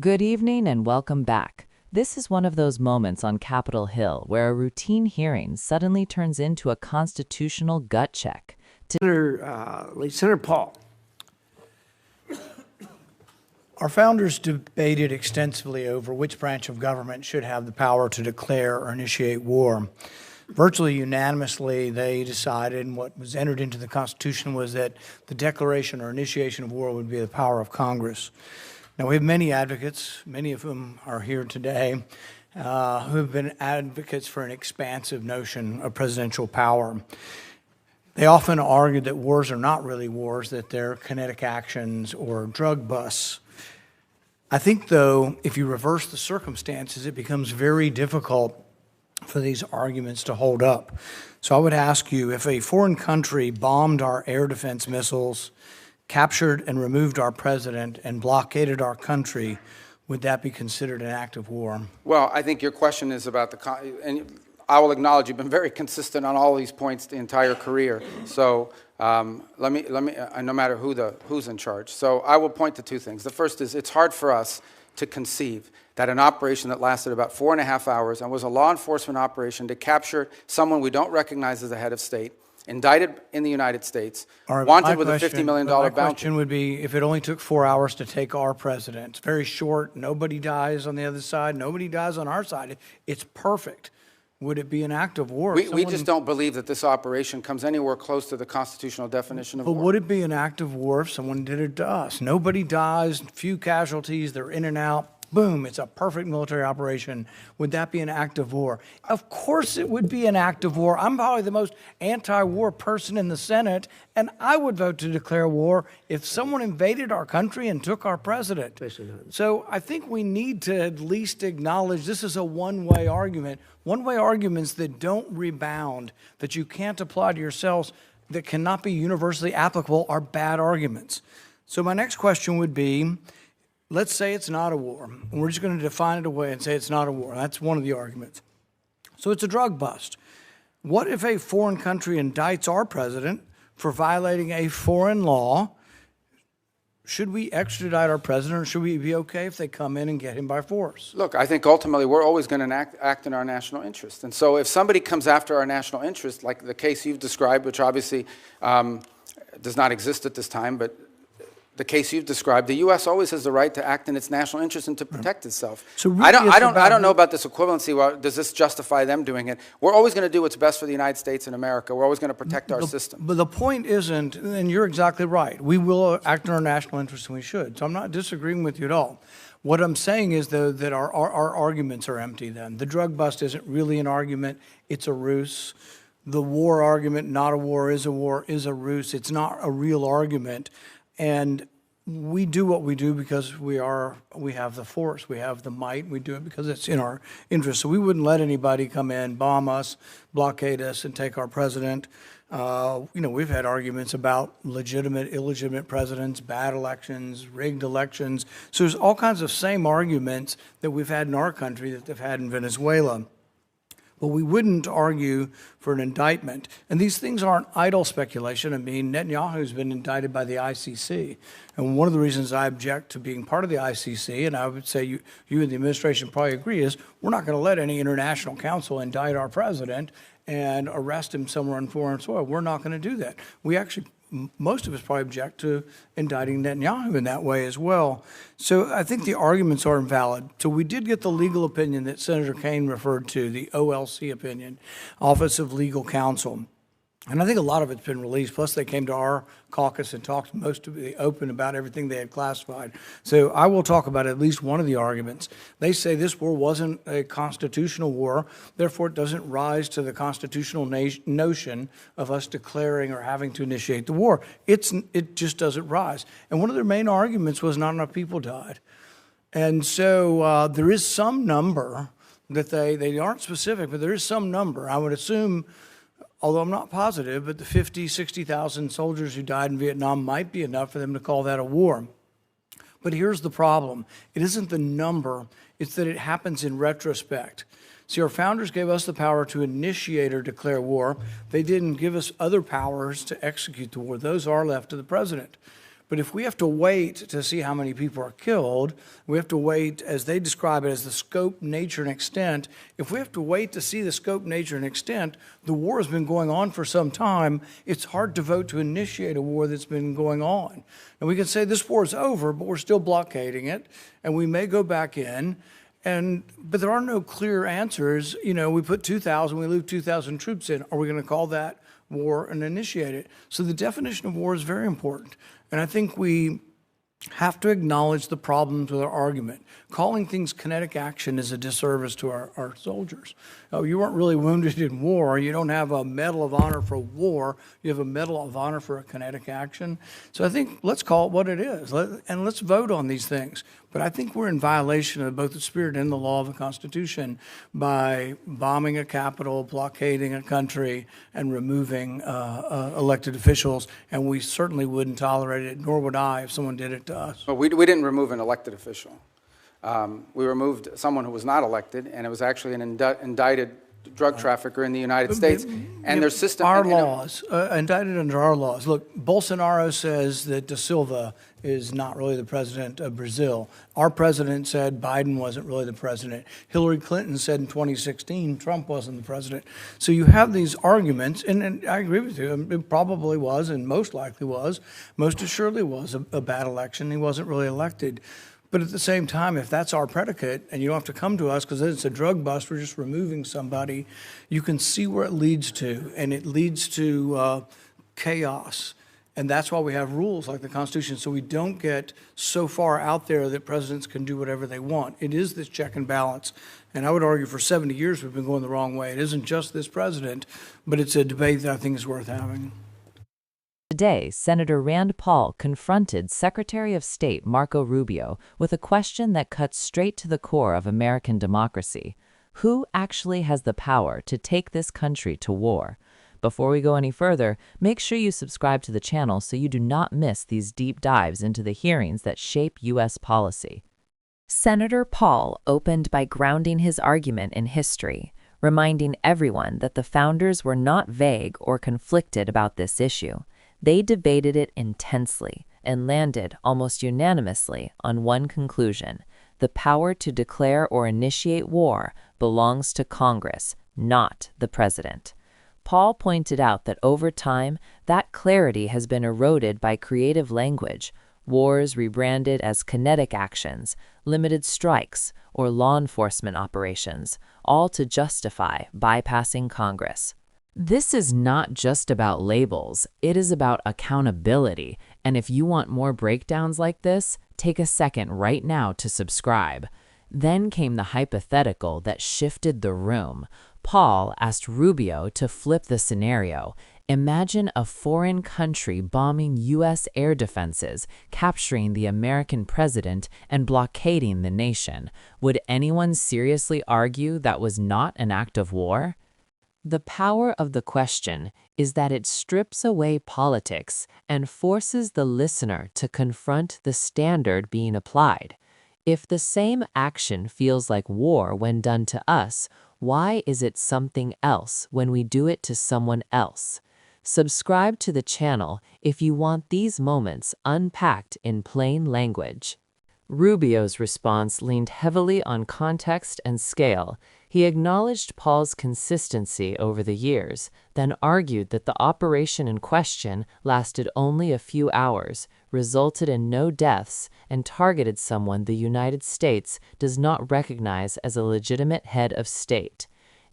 Good evening and welcome back. This is one of those moments on Capitol Hill where a routine hearing suddenly turns into a constitutional gut check. Senator Paul. Our founders debated extensively over which branch of government should have the power to declare or initiate war. Virtually unanimously, they decided, and what was entered into the Constitution was that the declaration or initiation of war would be the power of Congress. Now, we have many advocates, many of whom are here today, who have been advocates for an expansive notion of presidential power. They often argue that wars are not really wars, that they're kinetic actions or drug busts. I think, though, if you reverse the circumstances, it becomes very difficult for these arguments to hold up. So I would ask you, if a foreign country bombed our air defense missiles, captured and removed our president, and blockaded our country, would that be considered an act of war? Well, I think your question is about and I will acknowledge you've been very consistent on all these points the entire career. So let me, no matter who's in charge. So I will point to two things. The first is it's hard for us to conceive that an operation that lasted about 4.5 hours and was a law enforcement operation to capture someone we don't recognize as a head of state, indicted in the United States, wanted with a $50 million bounty. My question would be, if it only took 4 hours to take our president, it's very short, nobody dies on the other side, nobody dies on our side, it's perfect. Would it be an act of war? We just don't believe that this operation comes anywhere close to the constitutional definition of war. But would it be an act of war if someone did it to us? Nobody dies, few casualties, they're in and out. Boom, it's a perfect military operation. Would that be an act of war? Of course it would be an act of war. I'm probably the most anti-war person in the Senate, and I would vote to declare war if someone invaded our country and took our president. So I think we need to at least acknowledge this is a one-way argument. One-way arguments that don't rebound, that you can't apply to yourselves, that cannot be universally applicable are bad arguments. So my next question would be, let's say it's not a war, and we're just going to define it away and say it's not a war. That's one of the arguments. So it's a drug bust. What if a foreign country indicts our president for violating a foreign law? Should we extradite our president, or should we be okay if they come in and get him by force? Look, I think ultimately we're always going to act in our national interest. And so if somebody comes after our national interest, like the case you've described, which obviously does not exist at this time, but the case you've described, the U.S. always has the right to act in its national interest and to protect itself. So really I don't know about this equivalency. Well, does this justify them doing it? We're always going to do what's best for the United States and America. We're always going to protect our system. But the point isn't, and you're exactly right, we will act in our national interest and we should. So I'm not disagreeing with you at all. What I'm saying is, though, that our arguments are empty then. The drug bust isn't really an argument. It's a ruse. The war argument, not a war, is a ruse. It's not a real argument. And we do what we do because we have the force, we have the might, we do it because it's in our interest. So we wouldn't let anybody come in, bomb us, blockade us, and take our president. We've had arguments about legitimate, illegitimate presidents, bad elections, rigged elections. So there's all kinds of same arguments that we've had in our country that they've had in Venezuela. But we wouldn't argue for an indictment. And these things aren't idle speculation. I mean, Netanyahu's been indicted by the ICC. And one of the reasons I object to being part of the ICC, and I would say you and the administration probably agree, is we're not going to let any international council indict our president and arrest him somewhere on foreign soil. We're not going to do that. We actually, most of us probably object to indicting Netanyahu in that way as well. So I think the arguments are invalid. So we did get the legal opinion that Senator Kaine referred to, the OLC opinion, Office of Legal Counsel. And I think a lot of it's been released. Plus, they came to our caucus and talked most of the open about everything they had classified. So I will talk about at least one of the arguments. They say this war wasn't a constitutional war, therefore it doesn't rise to the constitutional notion of us declaring or having to initiate the war. It just doesn't rise. And one of their main arguments was not enough people died. And so there is some number that they aren't specific, but there is some number. I would assume, although I'm not positive, but the 50, 60,000 soldiers who died in Vietnam might be enough for them to call that a war. But here's the problem. It isn't the number, it's that it happens in retrospect. See, our founders gave us the power to initiate or declare war. They didn't give us other powers to execute the war. Those are left to the president. But if we have to wait to see how many people are killed, we have to wait, as they describe it, as the scope, nature, and extent. If we have to wait to see the scope, nature, and extent, the war has been going on for some time. It's hard to vote to initiate a war that's been going on. And we can say this war is over, but we're still blockading it, and we may go back in. But there are no clear answers. You know, we put 2,000, we leave 2,000 troops in. Are we going to call that war and initiate it? So the definition of war is very important. And I think we have to acknowledge the problems with our argument. Calling things kinetic action is a disservice to our soldiers. Oh, you weren't really wounded in war. You don't have a Medal of Honor for war. You have a Medal of Honor for a kinetic action. So I think let's call it what it is, and let's vote on these things. But I think we're in violation of both the spirit and the law of the Constitution by bombing a capital, blockading a country, and removing elected officials. And we certainly wouldn't tolerate it, nor would I if someone did it to us. Well, we didn't remove an elected official. We removed someone who was not elected, and it was actually an indicted drug trafficker in the United States. And their system... Our laws, indicted under our laws. Look, Bolsonaro says that Da Silva is not really the president of Brazil. Our president said Biden wasn't really the president. Hillary Clinton said in 2016 Trump wasn't the president. So you have these arguments, and I agree with you. It probably was, and most likely was, most assuredly was a bad election. He wasn't really elected. But at the same time, if that's our predicate, and you don't have to come to us because it's a drug bust, we're just removing somebody, you can see where it leads to, and it leads to chaos. And that's why we have rules like the Constitution, so we don't get so far out there that presidents can do whatever they want. It is this check and balance. And I would argue for 70 years we've been going the wrong way. It isn't just this president, but it's a debate that I think is worth having. Today, Senator Rand Paul confronted Secretary of State Marco Rubio with a question that cuts straight to the core of American democracy. Who actually has the power to take this country to war? Before we go any further, make sure you subscribe to the channel so you do not miss these deep dives into the hearings that shape U.S. policy. Senator Paul opened by grounding his argument in history, reminding everyone that the founders were not vague or conflicted about this issue. They debated it intensely and landed almost unanimously on one conclusion: the power to declare or initiate war belongs to Congress, not the president. Paul pointed out that over time, that clarity has been eroded by creative language, wars rebranded as kinetic actions, limited strikes, or law enforcement operations, all to justify bypassing Congress. This is not just about labels, it is about accountability, and if you want more breakdowns like this, take a second right now to subscribe. Then came the hypothetical that shifted the room. Paul asked Rubio to flip the scenario. Imagine a foreign country bombing U.S. air defenses, capturing the American president, and blockading the nation. Would anyone seriously argue that was not an act of war? The power of the question is that it strips away politics and forces the listener to confront the standard being applied. If the same action feels like war when done to us, why is it something else when we do it to someone else? Subscribe to the channel if you want these moments unpacked in plain language. Rubio's response leaned heavily on context and scale. He acknowledged Paul's consistency over the years, then argued that the operation in question lasted only a few hours, resulted in no deaths, and targeted someone the United States does not recognize as a legitimate head of state.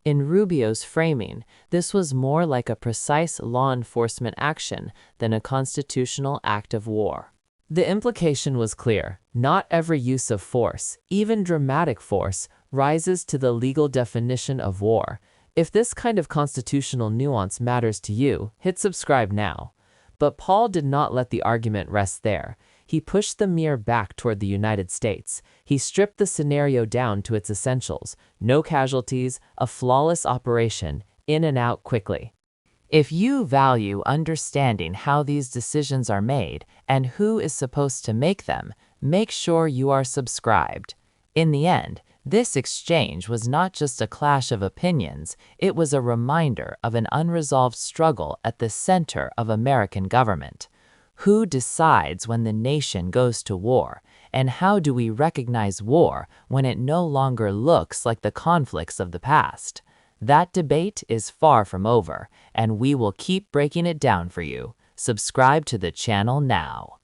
In Rubio's framing, this was more like a precise law enforcement action than a constitutional act of war. The implication was clear. Not every use of force, even dramatic force, rises to the legal definition of war. If this kind of constitutional nuance matters to you, hit subscribe now. But Paul did not let the argument rest there. He pushed the mirror back toward the United States. He stripped the scenario down to its essentials: no casualties, a flawless operation, in and out quickly. If you value understanding how these decisions are made and who is supposed to make them, make sure you are subscribed. In the end, this exchange was not just a clash of opinions, it was a reminder of an unresolved struggle at the center of American government. Who decides when the nation goes to war? And how do we recognize war when it no longer looks like the conflicts of the past? That debate is far from over, and we will keep breaking it down for you. Subscribe to the channel now.